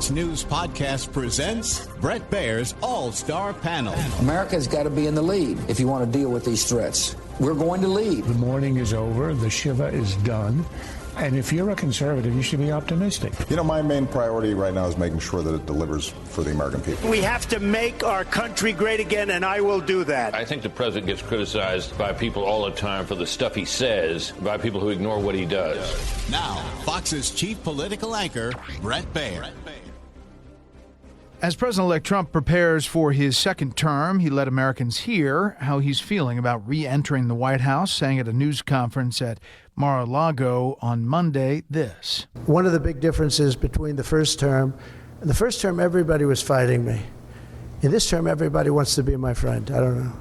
Fox News Podcast presents Bret Baier's All-Star Panel. America's got to be in the lead if you want to deal with these threats. We're going to lead. The mourning is over. The Shiva is done. And if you're a conservative, you should be optimistic. You know, my main priority right now is making sure that it delivers for the American people. We have to make our country great again, and I will do that. I think the president gets criticized by people all the time for the stuff he says, by people who ignore what he does. Now, Fox's chief political anchor, Bret Baier. As President-elect Trump prepares for his second term, he let Americans hear how he's feeling about re-entering the White House, saying at a news conference at Mar-a-Lago on Monday this. One of the big differences between the first term, everybody was fighting me. In this term, everybody wants to be my friend. I don't know.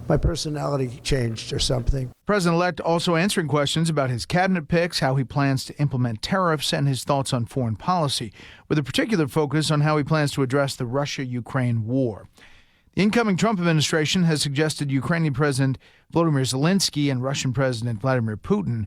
My personality changed or something. President-elect also answering questions about his cabinet picks, how he plans to implement tariffs, and his thoughts on foreign policy, with a particular focus on how he plans to address the Russia-Ukraine war. The incoming Trump administration has suggested Ukrainian President Volodymyr Zelensky and Russian President Vladimir Putin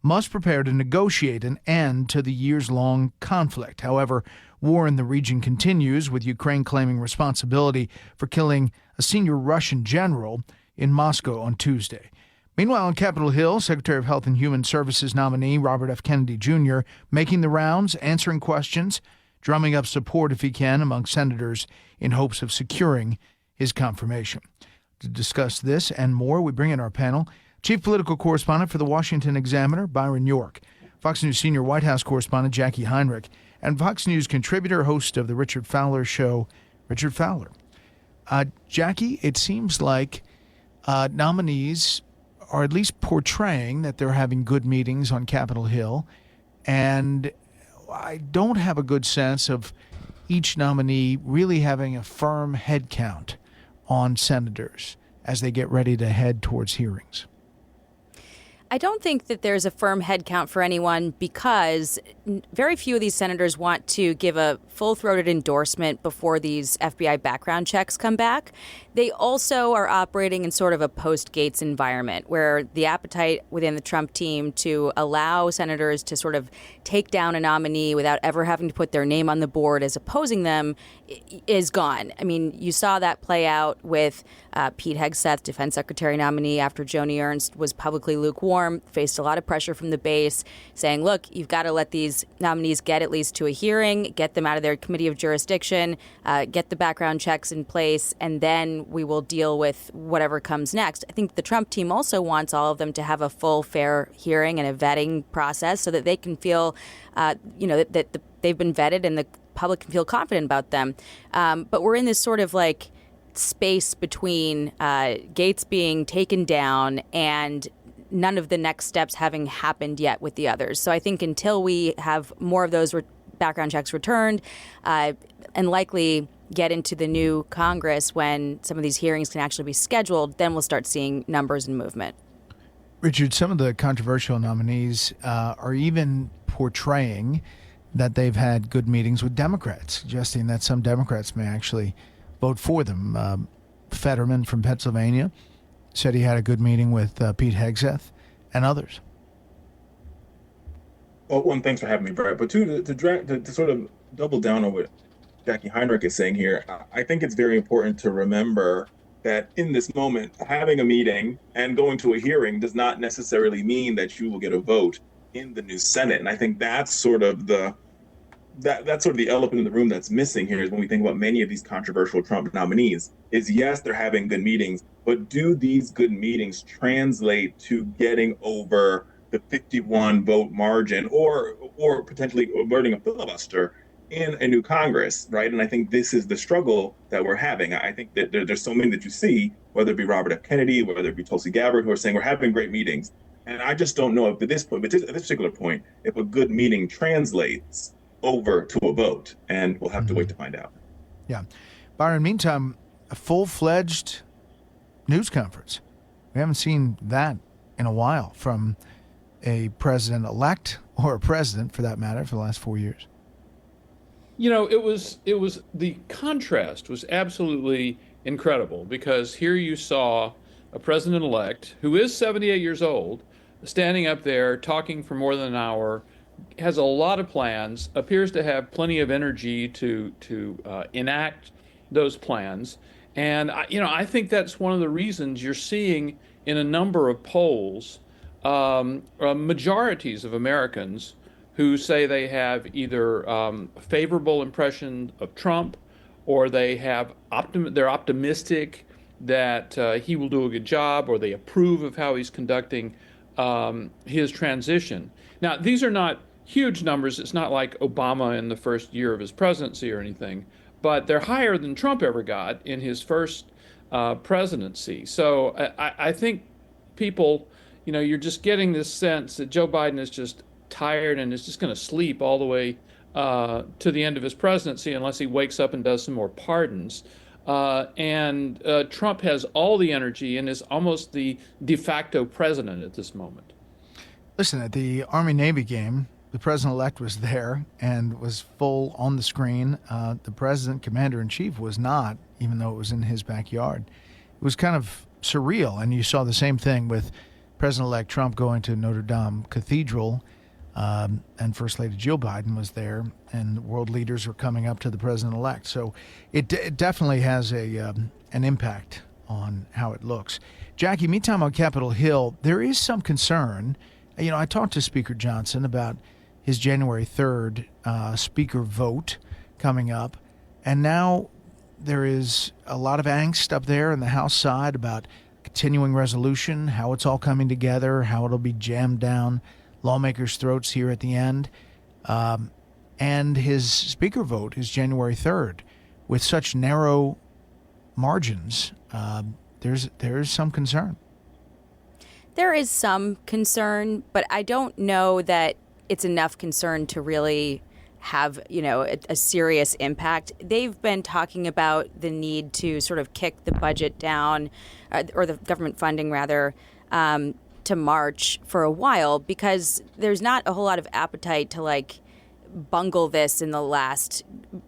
must prepare to negotiate an end to the years-long conflict. However, war in the region continues, with Ukraine claiming responsibility for killing a senior Russian general in Moscow on Tuesday. Meanwhile, on Capitol Hill, Secretary of Health and Human Services nominee Robert F. Kennedy Jr. making the rounds, answering questions, drumming up support if he can among senators in hopes of securing his confirmation. To discuss this and more, we bring in our panel Chief Political Correspondent for the Washington Examiner, Byron York, Fox News Senior White House Correspondent Jacqui Heinrich, and Fox News contributor, host of the Richard Fowler Show, Richard Fowler. Jacqui, it seems like nominees are at least portraying that they're having good meetings on Capitol Hill, and I don't have a good sense of each nominee really having a firm head count on senators as they get ready to head towards hearings. I don't think that there's a firm head count for anyone because very few of these senators want to give a full-throated endorsement before these FBI background checks come back. They also are operating in sort of a post-Gates environment where the appetite within the Trump team to allow senators to sort of take down a nominee without ever having to put their name on the board as opposing them is gone. I mean, you saw that play out with Pete Hegseth, Defense Secretary nominee, after Joni Ernst was publicly lukewarm, faced a lot of pressure from the base, saying, look, you've got to let these nominees get at least to a hearing, get them out of their committee of jurisdiction, get the background checks in place, and then we will deal with whatever comes next. I think the Trump team also wants all of them to have a full, fair hearing and a vetting process so that they can feel, that they've been vetted and the public can feel confident about them. But we're in this sort of like space between Gates being taken down and none of the next steps having happened yet with the others. So I think until we have more of those background checks returned and likely get into the new Congress when some of these hearings can actually be scheduled, then we'll start seeing numbers and movement. Richard, some of the controversial nominees are even portraying that they've had good meetings with Democrats, suggesting that some Democrats may actually vote for them. Fetterman from Pennsylvania said he had a good meeting with Pete Hegseth and others. Well, one, thanks for having me, Brett. But two, to sort of double down on what Jacqui Heinrich is saying here, I think it's very important to remember that in this moment, having a meeting and going to a hearing does not necessarily mean that you will get a vote in the new Senate. And I think that's sort of the elephant in the room that's missing here is when we think about many of these controversial Trump nominees is, yes, they're having good meetings, but do these good meetings translate to getting over the 51 vote margin or potentially averting a filibuster in a new Congress, right? And I think this is the struggle that we're having. I think that there's so many that you see, whether it be Robert F. Kennedy, whether it be Tulsi Gabbard, who are saying we're having great meetings. And I just don't know if at this particular point, if a good meeting translates over to a vote, and we'll have to wait to find out. Yeah. Byron, meantime, a full-fledged news conference. We haven't seen that in a while from a president-elect or a president, for that matter, for the last 4 years. You know, it was the contrast was absolutely incredible because here you saw a president-elect who is 78 years old standing up there talking for more than an hour, has a lot of plans, appears to have plenty of energy to enact those plans. And I think that's one of the reasons you're seeing in a number of polls majorities of Americans who say they have either favorable impression of Trump, or they have they're optimistic that he will do a good job, or they approve of how he's conducting his transition. Now, these are not huge numbers. It's not like Obama in the first year of his presidency or anything, but they're higher than Trump ever got in his first presidency. So I think people, you're just getting this sense that Joe Biden is just tired and is just going to sleep all the way to the end of his presidency unless he wakes up and does some more pardons. And Trump has all the energy and is almost the de facto president at this moment. Listen, at the Army-Navy game, the president-elect was there and was full on the screen. The president, commander-in-chief, was not, even though it was in his backyard. It was kind of surreal, and you saw the same thing with President-elect Trump going to Notre Dame Cathedral, and First Lady Jill Biden was there, and world leaders were coming up to the president-elect. So it definitely has an impact on how it looks. Jacqui, meantime on Capitol Hill, there is some concern. I talked to Speaker Johnson about his January 3rd speaker vote coming up, and now there is a lot of angst up there on the House side about continuing resolution, how it's all coming together, how it'll be jammed down lawmakers' throats here at the end. And his speaker vote is January 3rd. With such narrow margins, there's some concern. There is some concern, but I don't know that it's enough concern to really have, a serious impact. They've been talking about the need to sort of kick the budget down, or the government funding rather, to March for a while, because there's not a whole lot of appetite to bungle this in the last.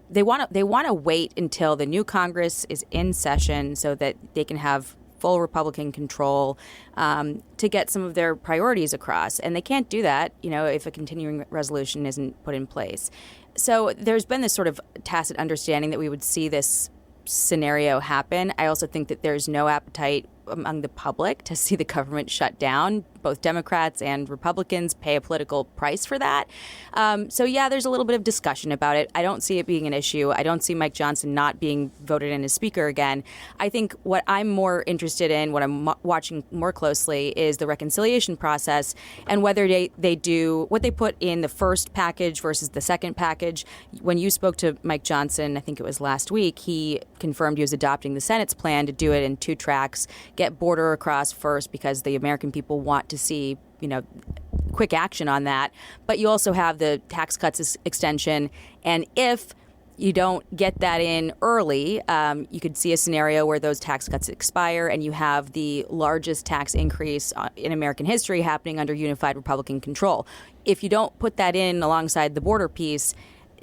They want to wait until the new Congress is in session so that they can have full Republican control to get some of their priorities across. And they can't do that, if a continuing resolution isn't put in place. So there's been this sort of tacit understanding that we would see this scenario happen. I also think that there's no appetite among the public to see the government shut down. Both Democrats and Republicans pay a political price for that. So yeah, there's a little bit of discussion about it. I don't see it being an issue. I don't see Mike Johnson not being voted in as speaker again. I think what I'm more interested in, what I'm watching more closely, is the reconciliation process and whether they do what they put in the first package versus the second package. When you spoke to Mike Johnson, I think it was last week, he confirmed he was adopting the Senate's plan to do it in two tracks, get border across first because the American people want to see, quick action on that. But you also have the tax cuts extension. And if you don't get that in early, you could see a scenario where those tax cuts expire and you have the largest tax increase in American history happening under unified Republican control. If you don't put that in alongside the border piece,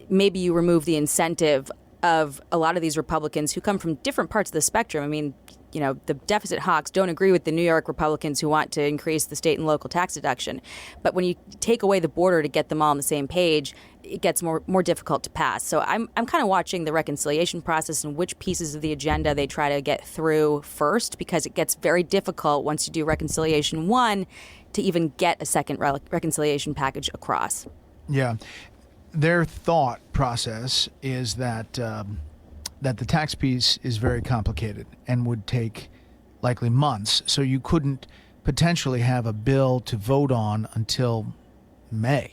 maybe you remove the incentive of a lot of these Republicans who come from different parts of the spectrum. I mean, the deficit hawks don't agree with the New York Republicans who want to increase the state and local tax deduction. But when you take away the border to get them all on the same page, it gets more difficult to pass. So I'm kind of watching the reconciliation process and which pieces of the agenda they try to get through first, because it gets very difficult once you do reconciliation 1 to even get a second reconciliation package across. Yeah. Their thought process is that that the tax piece is very complicated and would take likely months. So you couldn't potentially have a bill to vote on until May.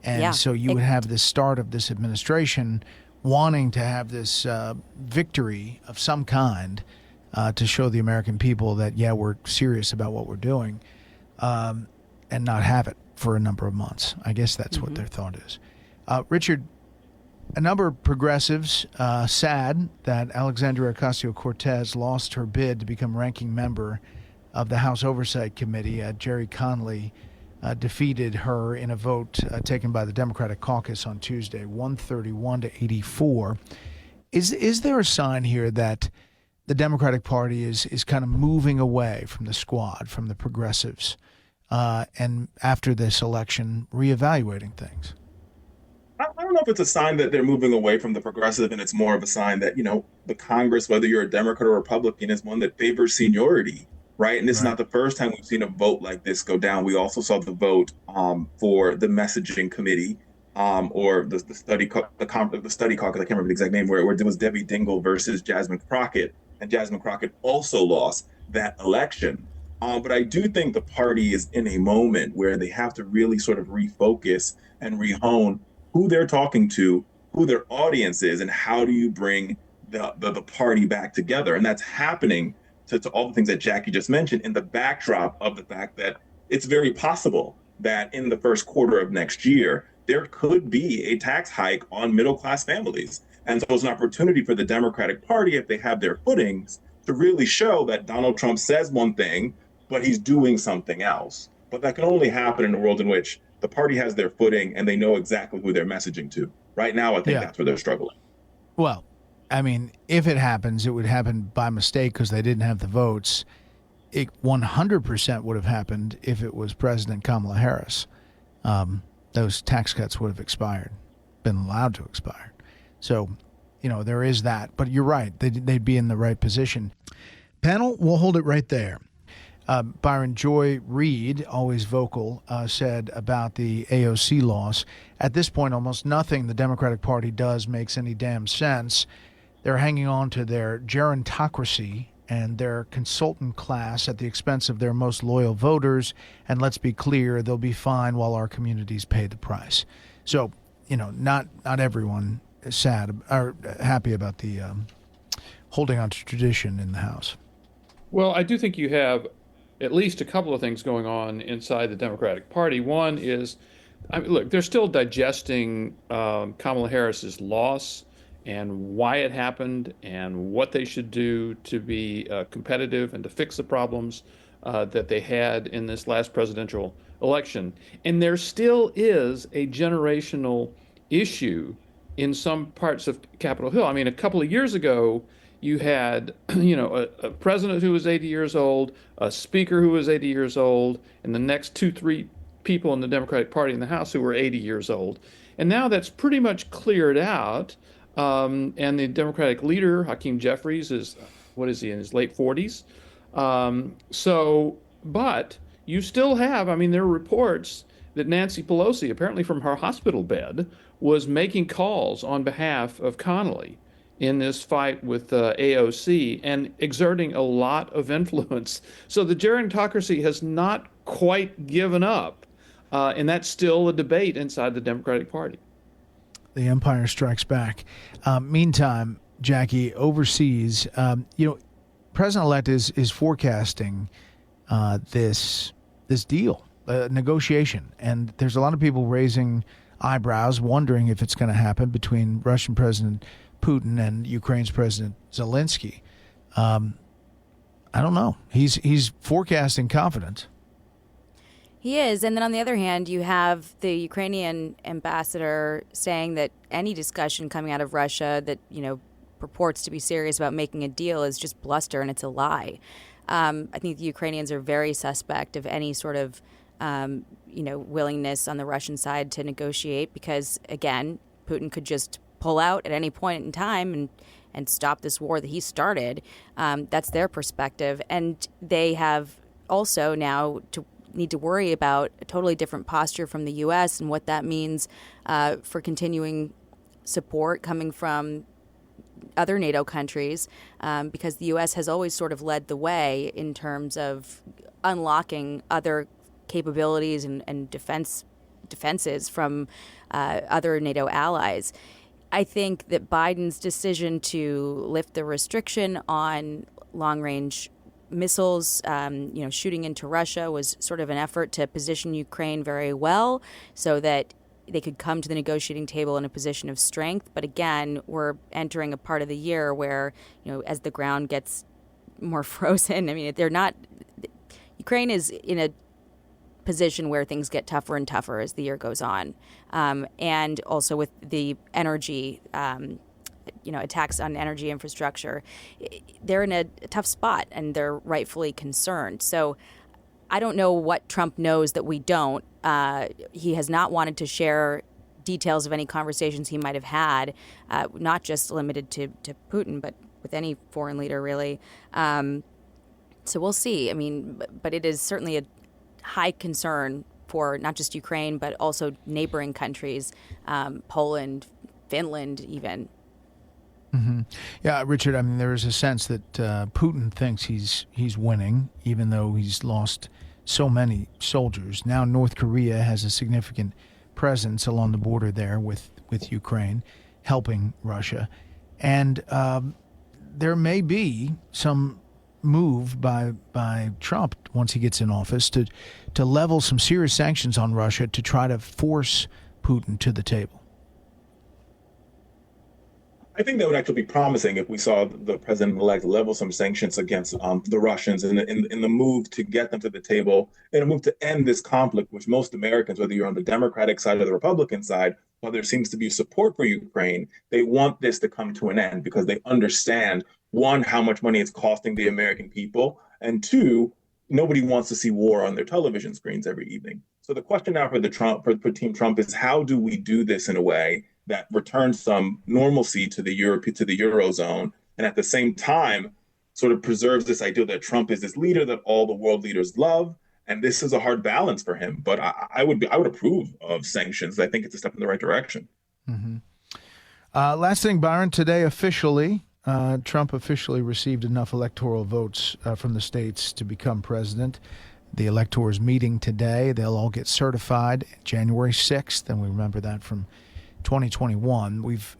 And so you would have the start of this administration wanting to have this victory of some kind to show the American people that, we're serious about what we're doing, and not have it for a number of months. I guess that's what their thought is. Richard, a number of progressives sad that Alexandria Ocasio-Cortez lost her bid to become ranking member of the House Oversight Committee. Jerry Connolly defeated her in a vote taken by the Democratic caucus on Tuesday, 131 to 84. Is there a sign here that the Democratic Party is kind of moving away from the squad, from the progressives, and after this election, reevaluating things? I don't know if it's a sign that they're moving away from the progressive, and it's more of a sign that, the Congress, whether you're a Democrat or Republican, is one that favors seniority, right? And this is not the first time we've seen a vote like this go down. We also saw the vote for the messaging committee, or the study caucus. I can't remember the exact name, where it was Debbie Dingell versus Jasmine Crockett, and Jasmine Crockett also lost that election. But I do think the party is in a moment where they have to really sort of refocus and rehone who they're talking to, who their audience is, and how do you bring the party back together. And that's happening to all the things that Jacqui just mentioned in the backdrop of the fact that it's very possible that in the first quarter of next year, there could be a tax hike on middle-class families. And so it's an opportunity for the Democratic Party, if they have their footings, to really show that Donald Trump says one thing, but he's doing something else. But that can only happen in a world in which the party has their footing and they know exactly who they're messaging to. Right now, I think that's where they're struggling. Well, I mean, if it happens, it would happen by mistake because they didn't have the votes. It 100% would have happened if it was President Kamala Harris. Those tax cuts would have expired, been allowed to expire. So, there is that. But you're right. They'd be in the right position. Panel, we'll hold it right there. Byron, Joy Reid, always vocal, said about the AOC loss, at this point, almost nothing the Democratic Party does makes any damn sense. They're hanging on to their gerontocracy and their consultant class at the expense of their most loyal voters. And let's be clear, they'll be fine while our communities pay the price. So, not everyone is sad or happy about the holding on to tradition in the House. Well, I do think you have at least a couple of things going on inside the Democratic Party. One is, look, they're still digesting Kamala Harris's loss and why it happened and what they should do to be competitive and to fix the problems that they had in this last presidential election. And there still is a generational issue in some parts of Capitol Hill. I mean, a couple of years ago, you had, a president who was 80 years old, a speaker who was 80 years old, and the next 2-3 people in the Democratic Party in the House who were 80 years old. And now that's pretty much cleared out. And the Democratic leader, Hakeem Jeffries, is, in his late 40s. But you still have, there are reports that Nancy Pelosi, apparently from her hospital bed, was making calls on behalf of Connally in this fight with AOC and exerting a lot of influence. So the gerontocracy has not quite given up, and that's still a debate inside the Democratic Party. The Empire Strikes Back. Meantime, Jacqui, overseas, President-elect is forecasting this deal, negotiation, and there's a lot of people raising eyebrows, wondering if it's going to happen between Russian President Putin and Ukraine's President Zelensky. I don't know. He's forecasting confidence. He is. And then on the other hand, you have the Ukrainian ambassador saying that any discussion coming out of Russia that, purports to be serious about making a deal is just bluster and it's a lie. I think the Ukrainians are very suspect of any sort of, willingness on the Russian side to negotiate because, again, Putin could just pull out at any point in time and stop this war that he started. That's their perspective. And they have also now need to worry about a totally different posture from the U.S. and what that means for continuing support coming from other NATO countries, because the U.S. has always sort of led the way in terms of unlocking other capabilities and defenses from other NATO allies. I think that Biden's decision to lift the restriction on long-range missiles, shooting into Russia was sort of an effort to position Ukraine very well so that they could come to the negotiating table in a position of strength. But again, we're entering a part of the year where, as the ground gets more frozen, Ukraine is in a position where things get tougher and tougher as the year goes on. And also with the energy, attacks on energy infrastructure, they're in a tough spot and they're rightfully concerned. So I don't know what Trump knows that we don't. He has not wanted to share details of any conversations he might have had, not just limited to Putin, but with any foreign leader, really. So we'll see. I mean, but it is certainly a high concern for not just Ukraine, but also neighboring countries, Poland, Finland, even. Mm-hmm. Yeah, Richard, I mean, there is a sense that Putin thinks he's winning, even though he's lost so many soldiers. Now North Korea has a significant presence along the border there with Ukraine, helping Russia. And there may be some move by Trump once he gets in office to level some serious sanctions on Russia to try to force Putin to the table. I think that would actually be promising if we saw the president-elect level some sanctions against the Russians in the move to get them to the table, in a move to end this conflict, which most Americans, whether you're on the Democratic side or the Republican side, while there seems to be support for Ukraine, they want this to come to an end because they understand, one, how much money it's costing the American people, and two, nobody wants to see war on their television screens every evening. So the question now for Team Trump is, how do we do this in a way that returns some normalcy to the Eurozone, and at the same time sort of preserves this idea that Trump is this leader that all the world leaders love? And this is a hard balance for him. But I would approve of sanctions. I think it's a step in the right direction. Mm-hmm. Last thing, Byron, today officially, Trump officially received enough electoral votes from the states to become president. The electors meeting today. They'll all get certified January 6th, and we remember that from 2021. We've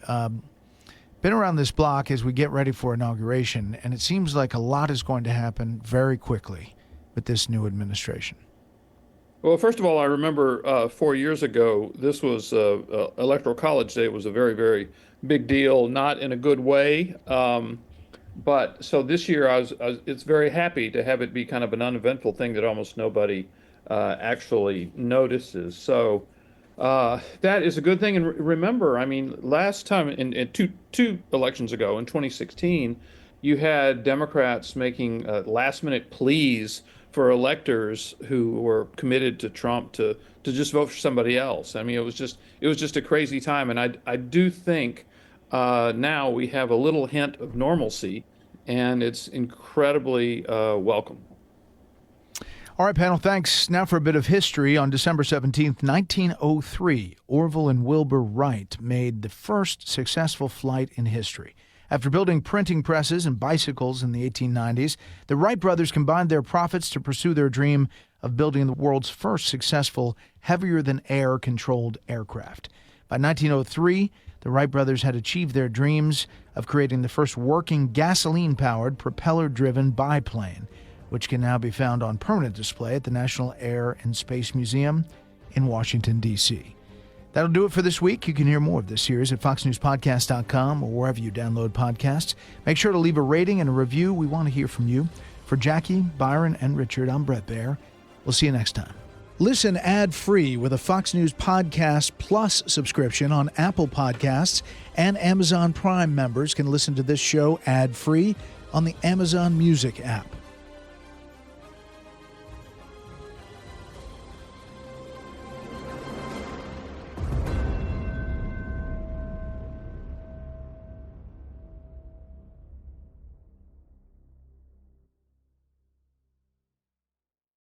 been around this block as we get ready for inauguration, and it seems like a lot is going to happen very quickly with this new administration. Well, first of all, I remember 4 years ago, this was Electoral College Day. It was a very, very big deal, not in a good way. But so this year, it's very happy to have it be kind of an uneventful thing that almost nobody actually notices. So that is a good thing. And remember, I mean, last time in two elections ago, in 2016, you had Democrats making last-minute pleas for electors who were committed to Trump to just vote for somebody else. I mean, it was just a crazy time. And I do think now we have a little hint of normalcy, and it's incredibly welcome. All right, panel, thanks. Now for a bit of history. On December 17th, 1903, Orville and Wilbur Wright made the first successful flight in history. After building printing presses and bicycles in the 1890s, the Wright brothers combined their profits to pursue their dream of building the world's first successful heavier-than-air controlled aircraft. By 1903, the Wright brothers had achieved their dreams of creating the first working gasoline-powered, propeller-driven biplane, which can now be found on permanent display at the National Air and Space Museum in Washington, D.C. That'll do it for this week. You can hear more of this series at foxnewspodcast.com or wherever you download podcasts. Make sure to leave a rating and a review. We want to hear from you. For Jacqui, Byron, and Richard, I'm Brett Baer. We'll see you next time. Listen ad-free with a Fox News Podcast Plus subscription on Apple Podcasts, and Amazon Prime members can listen to this show ad-free on the Amazon Music app.